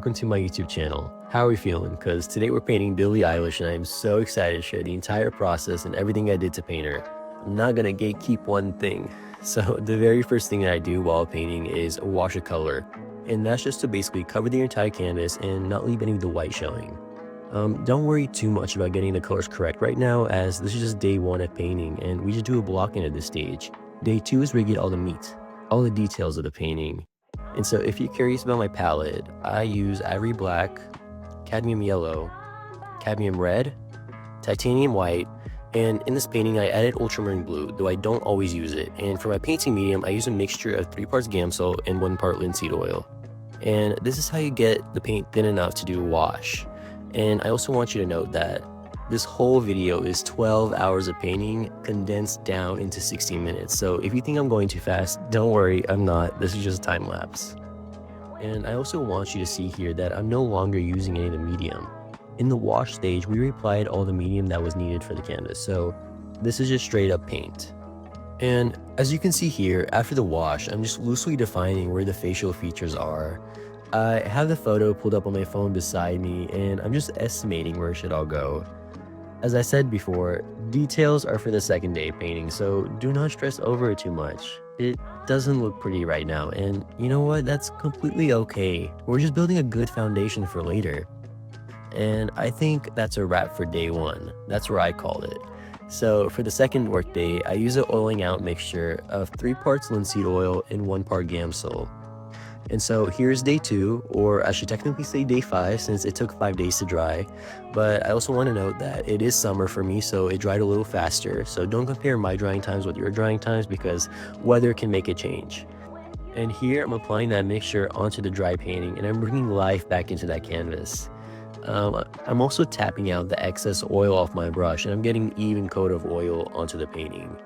welcome to my YouTube channel. How are we feeling? Because today we're painting Billie Eilish and I am so excited to share the entire process and everything I did to paint her. I'm not gonna gatekeep one thing. So the very first thing that I do while painting is wash a color. And that's just to basically cover the entire canvas and not leave any of the white showing. Don't worry too much about getting the colors correct right now, as this is just day one of painting and we just do a blocking at this stage. Day two is where you get all the meat, all the details of the painting. And so if you're curious about my palette, I use ivory black, cadmium yellow, cadmium red, titanium white, and in this painting I added ultramarine blue, though I don't always use it. And for my painting medium, I use a mixture of 3 parts Gamsol and 1 part linseed oil. And this is how you get the paint thin enough to do a wash. And I also want you to note that this whole video is 12 hours of painting condensed down into 16 minutes. So if you think I'm going too fast, don't worry, I'm not. This is just a time lapse. And I also want you to see here that I'm no longer using any of the medium. In the wash stage, we reapplied all the medium that was needed for the canvas. So this is just straight up paint. And as you can see here, after the wash, I'm just loosely defining where the facial features are. I have the photo pulled up on my phone beside me and I'm just estimating where it should all go. As I said before, details are for the second day painting, so do not stress over it too much. It doesn't look pretty right now, and you know what? That's completely okay. We're just building a good foundation for later. And I think that's a wrap for day one. That's where I called it. So for the second work day, I use an oiling out mixture of 3 parts linseed oil and 1 part Gamsol. And so here's day 2, or I should technically say day 5 since it took 5 days to dry. But I also want to note that it is summer for me, so it dried a little faster. So don't compare my drying times with your drying times because weather can make it change. And here I'm applying that mixture onto the dry painting and I'm bringing life back into that canvas. I'm also tapping out the excess oil off my brush and I'm getting an even coat of oil onto the painting.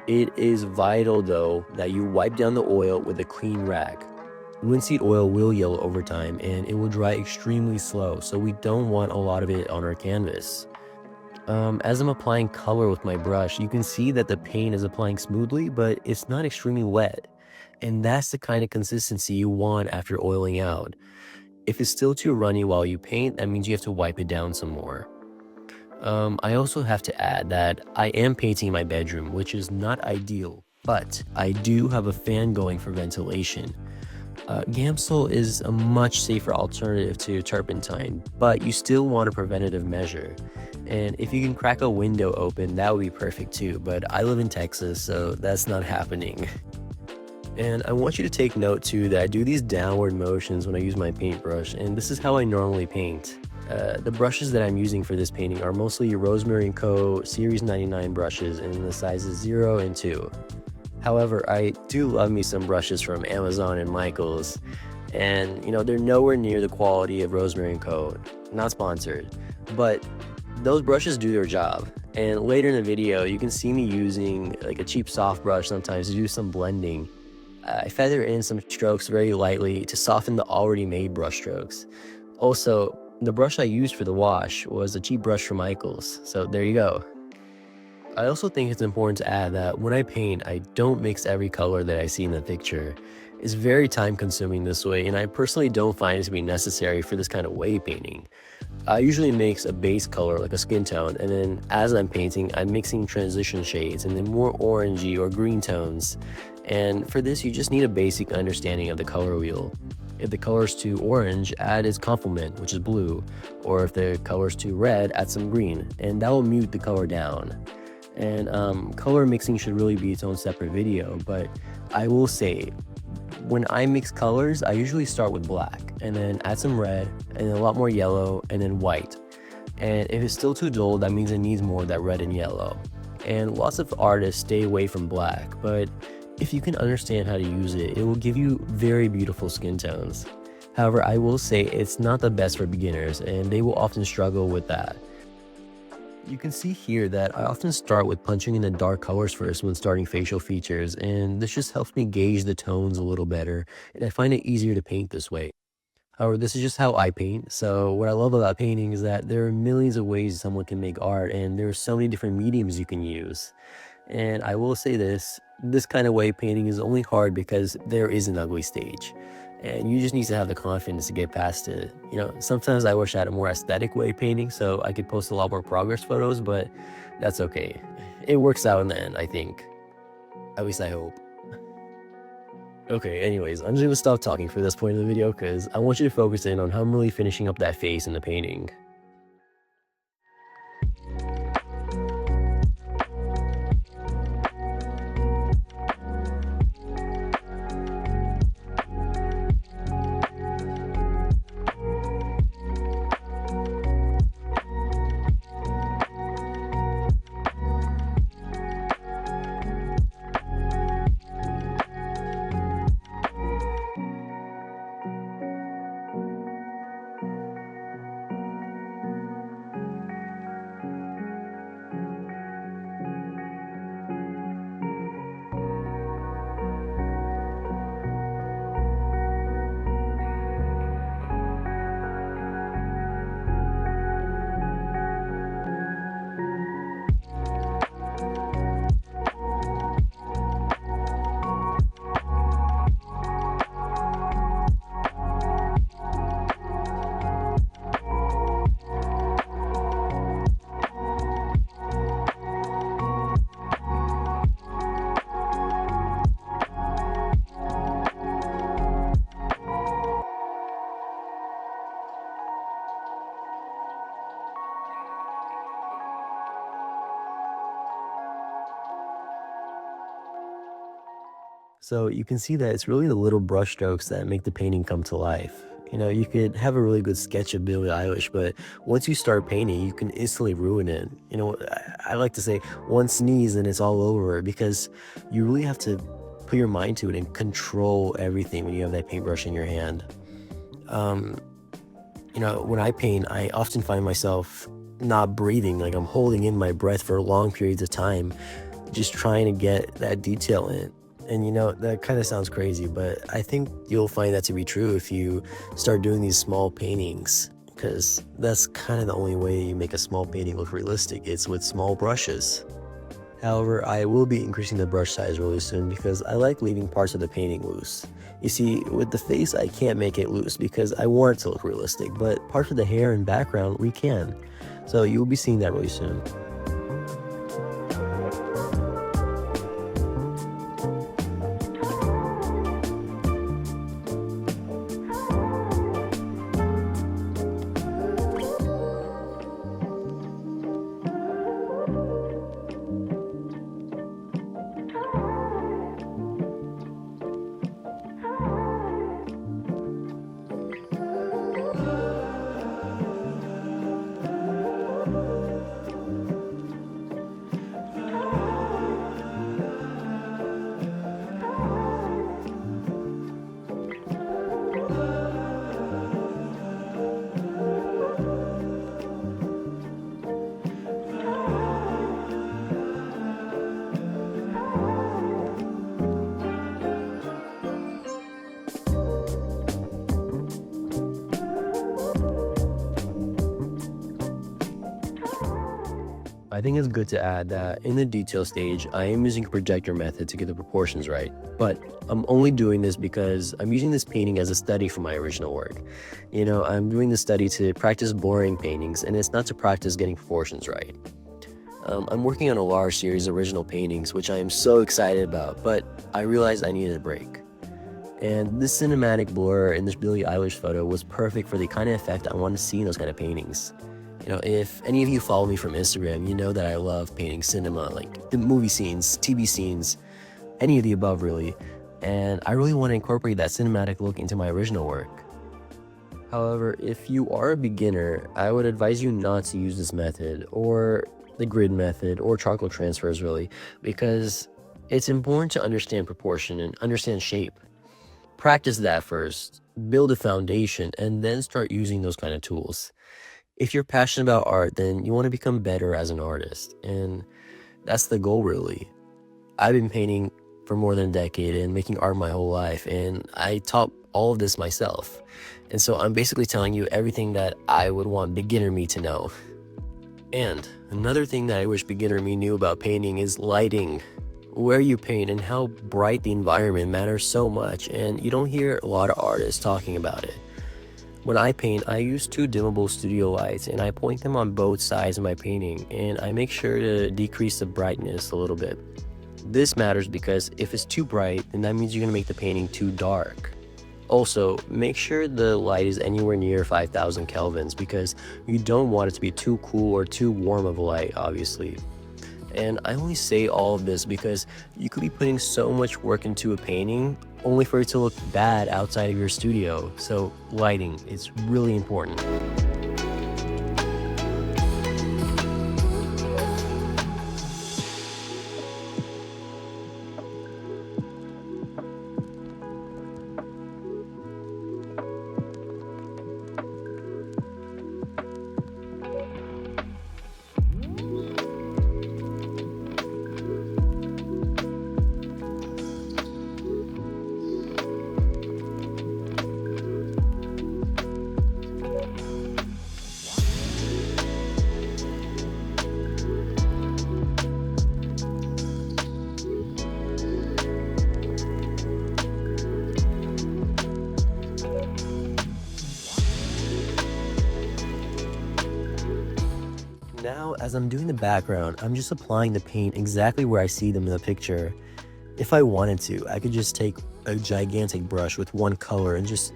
It is vital though that you wipe down the oil with a clean rag. Linseed oil will yellow over time and it will dry extremely slow, so we don't want a lot of it on our canvas. As I'm applying color with my brush, you can see that the paint is applying smoothly, but it's not extremely wet. And that's the kind of consistency you want after oiling out. If it's still too runny while you paint, that means you have to wipe it down some more. I also have to add that I am painting my bedroom, which is not ideal, but I do have a fan going for ventilation. Gamsol is a much safer alternative to turpentine, but you still want a preventative measure. And if you can crack a window open, that would be perfect too, but I live in Texas, so that's not happening. And I want you to take note too that I do these downward motions when I use my paintbrush, and this is how I normally paint. The brushes that I'm using for this painting are mostly Rosemary & Co. Series 99 brushes in the sizes 0 and 2. However, I do love me some brushes from Amazon and Michaels, and you know, they're nowhere near the quality of Rosemary & Co. Not sponsored, but those brushes do their job. And later in the video, you can see me using like a cheap soft brush sometimes to do some blending. I feather in some strokes very lightly to soften the already made brush strokes. Also, the brush I used for the wash was a cheap brush from Michaels, so there you go. I also think it's important to add that when I paint, I don't mix every color that I see in the picture. It's very time consuming this way, and I personally don't find it to be necessary for this kind of wave painting. I usually mix a base color like a skin tone, and then as I'm painting, I'm mixing transition shades and then more orangey or green tones. And for this, you just need a basic understanding of the color wheel. If the color is too orange, add its complement, which is blue. Or if the color is too red, add some green, and that will mute the color down. And color mixing should really be its own separate video, but I will say, when I mix colors, I usually start with black, and then add some red, and then a lot more yellow, and then white. And if it's still too dull, that means it needs more of that red and yellow. And lots of artists stay away from black, but if you can understand how to use it, it will give you very beautiful skin tones. However, I will say it's not the best for beginners, and they will often struggle with that. You can see here that I often start with punching in the dark colors first when starting facial features, and this just helps me gauge the tones a little better, and I find it easier to paint this way. However, this is just how I paint, so what I love about painting is that there are millions of ways someone can make art, and there are so many different mediums you can use. And I will say this kind of wave painting is only hard because there is an ugly stage. and you just need to have the confidence to get past it. Sometimes I wish I had a more aesthetic way of painting so I could post a lot more progress photos, but that's okay. It works out in the end, I think. At least I hope. Okay, anyways, I'm just gonna stop talking for this point in the video because I want you to focus in on how I'm really finishing up that face in the painting. So you can see that it's really the little brush strokes that make the painting come to life. You could have a really good sketch of Billie Eilish, but once you start painting, you can instantly ruin it. I like to say one sneeze and it's all over because you really have to put your mind to it and control everything when you have that paintbrush in your hand. Um, when I paint, I often find myself not breathing, like I'm holding in my breath for long periods of time, just trying to get that detail in. And that kind of sounds crazy, but I think you'll find that to be true if you start doing these small paintings, because that's kind of the only way you make a small painting look realistic. It's with small brushes. However, I will be increasing the brush size really soon because I like leaving parts of the painting loose. You see, with the face, I can't make it loose because I want it to look realistic, but parts of the hair and background, we can. So you'll be seeing that really soon. I think it's good to add that in the detail stage, I am using a projector method to get the proportions right, but I'm only doing this because I'm using this painting as a study for my original work. I'm doing this study to practice boring paintings, and it's not to practice getting proportions right. I'm working on a large series of original paintings, which I am so excited about, but I realized I needed a break. And this cinematic blur in this Billie Eilish photo was perfect for the kind of effect I want to see in those kind of paintings. If any of you follow me from Instagram, you know that I love painting cinema, like the movie scenes, TV scenes, any of the above really. And I really want to incorporate that cinematic look into my original work. However, if you are a beginner, I would advise you not to use this method, or the grid method, or charcoal transfers really, because it's important to understand proportion and understand shape. Practice that first, build a foundation, and then start using those kind of tools. If you're passionate about art, then you want to become better as an artist, and that's the goal really. I've been painting for more than a decade and making art my whole life, and I taught all of this myself. And so I'm basically telling you everything that I would want beginner me to know. And another thing that I wish beginner me knew about painting is lighting. Where you paint and how bright the environment matters so much, and you don't hear a lot of artists talking about it. When I paint, I use two dimmable studio lights and I point them on both sides of my painting, and I make sure to decrease the brightness a little bit. This matters because if it's too bright, then that means you're going to make the painting too dark. Also, make sure the light is anywhere near 5000 kelvins because you don't want it to be too cool or too warm of a light, obviously. And I only say all of this because you could be putting so much work into a painting only for it to look bad outside of your studio. So lighting is really important. Now, as I'm doing the background, I'm just applying the paint exactly where I see them in the picture. If I wanted to, I could just take a gigantic brush with one color and just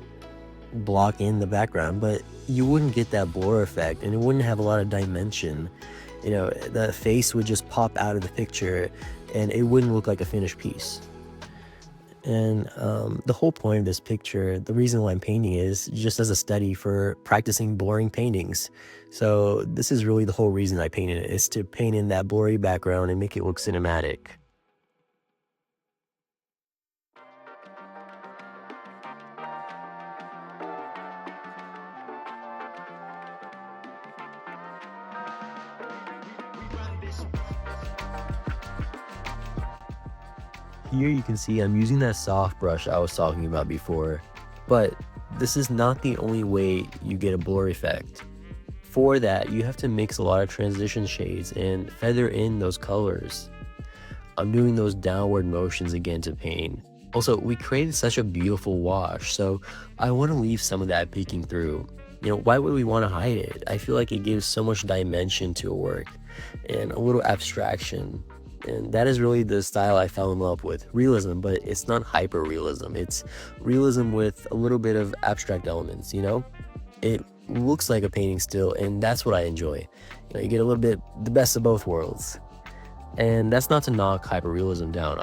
block in the background, but you wouldn't get that blur effect and it wouldn't have a lot of dimension. The face would just pop out of the picture and it wouldn't look like a finished piece. And the whole point of this picture, the reason why I'm painting is just as a study for practicing blurring paintings. So this is really the whole reason I painted it, is to paint in that blurry background and make it look cinematic. Here you can see I'm using that soft brush I was talking about before, but this is not the only way you get a blur effect. For that, you have to mix a lot of transition shades and feather in those colors. I'm doing those downward motions again to paint. Also, we created such a beautiful wash, so I want to leave some of that peeking through. Why would we want to hide it? I feel like it gives so much dimension to a work and a little abstraction. And that is really the style I fell in love with. Realism, but it's not hyper realism. It's realism with a little bit of abstract elements. It looks like a painting still, and that's what I enjoy. You get a little bit the best of both worlds. And that's not to knock hyperrealism down.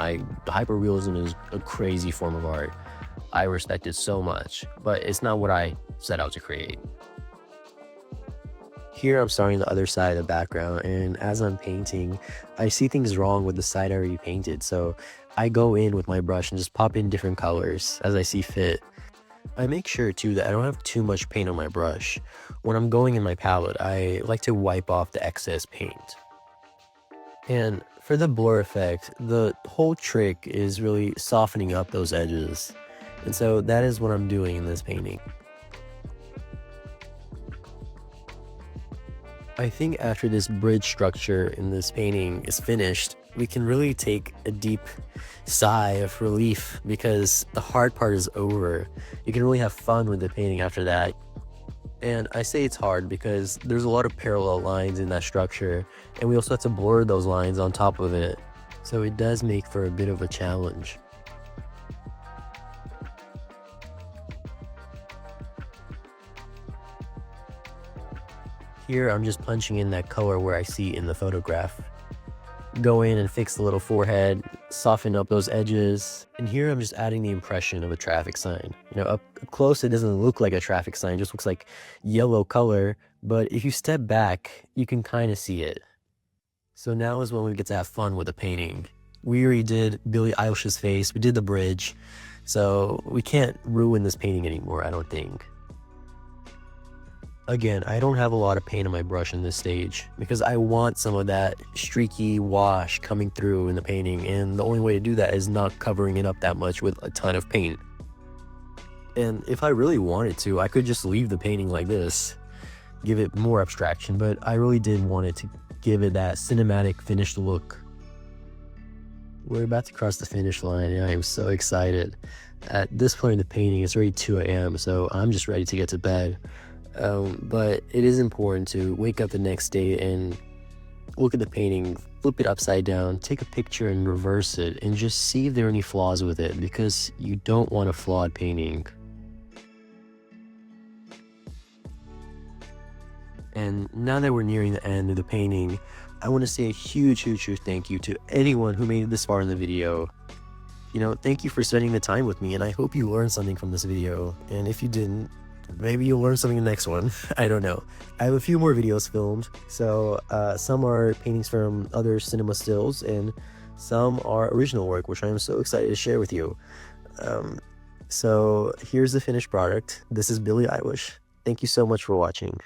Hyperrealism is a crazy form of art. I respect it so much, but it's not what I set out to create. Here I'm starting the other side of the background, and as I'm painting, I see things wrong with the side I already painted, so I go in with my brush and just pop in different colors as I see fit. I make sure too that I don't have too much paint on my brush. When I'm going in my palette, I like to wipe off the excess paint. And for the blur effect, the whole trick is really softening up those edges. And so that is what I'm doing in this painting. I think after this bridge structure in this painting is finished, we can really take a deep sigh of relief because the hard part is over. You can really have fun with the painting after that. And I say it's hard because there's a lot of parallel lines in that structure, and we also have to blur those lines on top of it. So it does make for a bit of a challenge. Here I'm just punching in that color where I see in the photograph. Go in and fix the little forehead, soften up those edges. And here I'm just adding the impression of a traffic sign. Up close it doesn't look like a traffic sign, it just looks like yellow color. But if you step back, you can kind of see it. So now is when we get to have fun with the painting. We already did Billie Eilish's face, we did the bridge. So we can't ruin this painting anymore, I don't think. Again, I don't have a lot of paint on my brush in this stage because I want some of that streaky wash coming through in the painting, and the only way to do that is not covering it up that much with a ton of paint. And if I really wanted to, I could just leave the painting like this, give it more abstraction, but I really did want it to give it that cinematic finished look. we're about to cross the finish line, and I am so excited. At this point in the painting, it's already 2 a.m., so I'm just ready to get to bed. But it is important to wake up the next day and look at the painting, flip it upside down, take a picture and reverse it, and just see if there are any flaws with it, because you don't want a flawed painting. And now that we're nearing the end of the painting, I want to say a huge, huge, huge thank you to anyone who made it this far in the video. Thank you for spending the time with me, and I hope you learned something from this video. And if you didn't, maybe you'll learn something in the next one. I don't know. I have a few more videos filmed. So some are paintings from other cinema stills, and some are original work, which I am so excited to share with you. So here's the finished product. This is Billie Eilish. Thank you so much for watching.